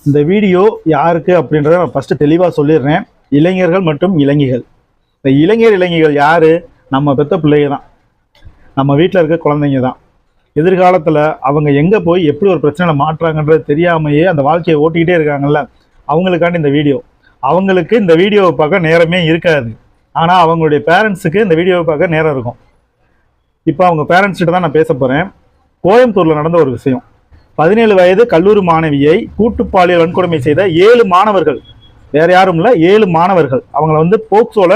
இந்த வீடியோ யாருக்கு அப்படின்றத நான் ஃபஸ்ட்டு தெளிவாக சொல்லிடுறேன். இளைஞர்கள் மற்றும் இளைஞிகள். இந்த இளைஞர்கள் யார்? நம்ம பெற்ற பிள்ளைங்க தான், நம்ம வீட்டில் இருக்க குழந்தைங்க தான். எதிர்காலத்தில் அவங்க எங்கே போய் எப்படி ஒரு பிரச்சனையில் மாட்டுறாங்கன்றது தெரியாமையே அந்த வாழ்க்கையை ஓட்டிக்கிட்டே இருக்காங்கல்ல, அவங்களுக்காண்டி இந்த வீடியோ. அவங்களுக்கு இந்த வீடியோவை பார்க்க நேரமே இருக்காது, ஆனால் அவங்களுடைய பேரண்ட்ஸுக்கு இந்த வீடியோவை பார்க்க நேரம் இருக்கும். இப்போ அவங்க பேரண்ட்ஸ்கிட்ட தான் நான் பேச போகிறேன். கோயம்புத்தூரில் நடந்த ஒரு விஷயம். 17 வயது கல்லூரி மாணவியை கூட்டு பாலியல் வன்கொடுமை செய்த 7 மாணவர்கள், வேற யாரும் இல்லை, 7 மாணவர்கள் அவங்கள போக்சோல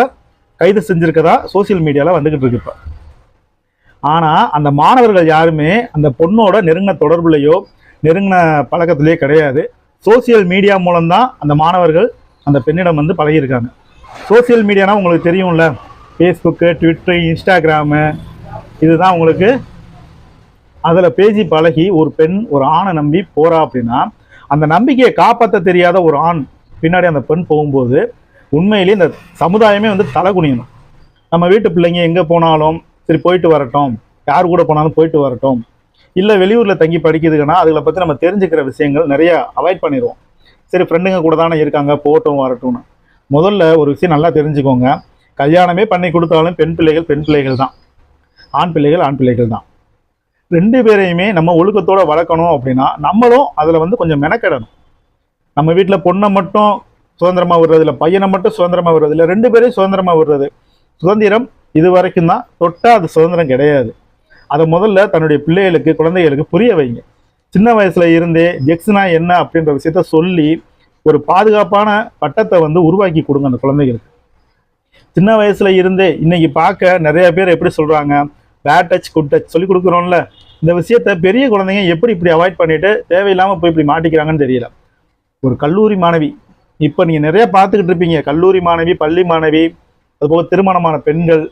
கைது செஞ்சிருக்கதா சோசியல் மீடியாவில் வந்துகிட்டு இருக்கு. இப்போ ஆனால் அந்த மாணவர்கள் யாருமே அந்த பொண்ணோட நெருங்கின தொடர்புலையோ நெருங்கின பழக்கத்திலேயோ கிடையாது. சோசியல் மீடியா மூலம்தான் அந்த மாணவர்கள் அந்த பெண்ணிடம் பழகியிருக்காங்க. சோசியல் மீடியானா உங்களுக்கு தெரியும்ல, ஃபேஸ்புக்கு, ட்விட்டரு, இன்ஸ்டாகிராமு, இதுதான் உங்களுக்கு. அதில் பேசி பழகி ஒரு பெண் ஒரு ஆணை நம்பி போகிறா அப்படின்னா, அந்த நம்பிக்கையை காப்பாற்ற தெரியாத ஒரு ஆண் பின்னாடி அந்த பெண் போகும்போது உண்மையிலேயே இந்த சமுதாயமே தலை குனியணும். நம்ம வீட்டு பிள்ளைங்க எங்கே போனாலும் சரி போயிட்டு வரட்டும், யார் கூட போனாலும் போயிட்டு வரட்டும், இல்லை வெளியூரில் தங்கி படிக்குதுன்னா அதுகளை பற்றி நம்ம தெரிஞ்சுக்கிற விஷயங்கள் நிறைய அவாய்ட் பண்ணிடுவோம். சரி ஃப்ரெண்டுங்க கூட தானே இருக்காங்க, போட்டும் வரட்டும்னு. முதல்ல ஒரு விஷயம் நல்லா தெரிஞ்சுக்கோங்க, கல்யாணமே பண்ணி கொடுத்தாலும் பெண் பிள்ளைகள் தான், ஆண் பிள்ளைகள் தான். 2 பேரையுமே நம்ம ஒழுக்கத்தோடு வளர்க்கணும் அப்படின்னா நம்மளும் அதில் கொஞ்சம் மெனக்கெடணும். நம்ம வீட்டில் பொண்ணை மட்டும் சுதந்திரமாக விடுறது இல்லை, பையனை மட்டும் சுதந்திரமாக விடுறது இல்லை, 2 பேரையும் சுதந்திரமாக விடுறது. சுதந்திரம் இது வரைக்கும் தான், தொட்டால் அது சுதந்திரம் கிடையாது. அதை முதல்ல தன்னுடைய பிள்ளைகளுக்கு குழந்தைகளுக்கு புரிய வைங்க. சின்ன வயசுல இருந்தே ஜெக்ஸ்னா என்ன அப்படின்ற விஷயத்த சொல்லி ஒரு பாதுகாப்பான பட்டத்தை உருவாக்கி கொடுங்க அந்த குழந்தைகளுக்கு. சின்ன வயசுல இருந்தே இன்னைக்கு பார்க்க நிறைய பேர் எப்படி சொல்றாங்க, பேட் டச் குட் டச் சொல்லி கொடுக்குறோம்ல, இந்த விஷயத்த பெரிய குழந்தைங்க எப்படி இப்படி அவாய்ட் பண்ணிட்டு தேவையில்லாமல் போய் இப்படி மாட்டிக்கிறாங்கன்னு தெரியல. ஒரு கல்லூரி மாணவி, இப்போ நீங்கள் நிறைய பார்த்துக்கிட்டு இருப்பீங்க, கல்லூரி மாணவி, பள்ளி மாணவி, அதுபோக திருமணமான பெண்கள்,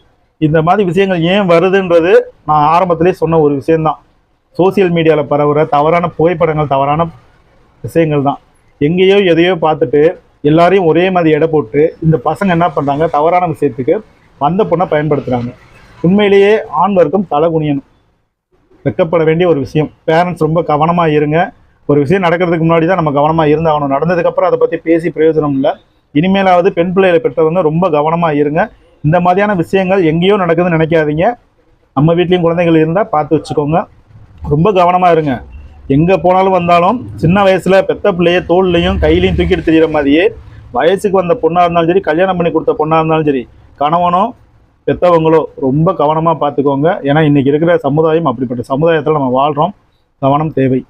இந்த மாதிரி விஷயங்கள் ஏன் வருதுன்றது நான் ஆரம்பத்திலே சொன்ன ஒரு விஷயம்தான். சோசியல் மீடியாவில் பரவுற தவறான புகைப்படங்கள், தவறான விஷயங்கள் தான். எங்கேயோ எதையோ பார்த்துட்டு எல்லாரையும் ஒரே மாதிரி எடை போட்டு இந்த பசங்க என்ன பண்ணுறாங்க, தவறான விஷயத்துக்கு வந்த பொண்ணை பயன்படுத்துகிறாங்க. உண்மையிலேயே ஆண் வர்க்கம் தலை குனியணும், வெக்கப்பட வேண்டிய ஒரு விஷயம். பேரண்ட்ஸ் ரொம்ப கவனமாக இருங்க. ஒரு விஷயம் நடக்கிறதுக்கு முன்னாடி தான் நம்ம கவனமாக இருந்தாகணும். நடந்ததுக்கப்புறம் அதை பற்றி பேசி பிரயோஜனம் இல்லை. இனிமேலாவது பெண் பிள்ளைகளை பெற்றவங்க ரொம்ப கவனமாக இருங்க. இந்த மாதிரியான விஷயங்கள் எங்கேயோ நடக்குதுன்னு நினைக்காதீங்க. நம்ம வீட்லேயும் குழந்தைகள் இருந்தால் பார்த்து வச்சுக்கோங்க, ரொம்ப கவனமாக இருங்க. எங்கே போனாலும் வந்தாலும் சின்ன வயசில் பெத்த பிள்ளைய தோல்லையும் கையிலையும் தூக்கிட்டு தெரிகிற மாதிரியே வயசுக்கு வந்த பொண்ணாக இருந்தாலும் சரி, கல்யாணம் பண்ணி கொடுத்த பொண்ணாக இருந்தாலும் சரி, கணவனோ பெற்றவங்களோ ரொம்ப கவனமாக பார்த்துக்கோங்க. ஏன்னா இன்றைக்கி இருக்கிற சமுதாயம் அப்படிப்பட்ட சமுதாயத்தில் நம்ம வாழ்கிறோம். கவனம் தேவை.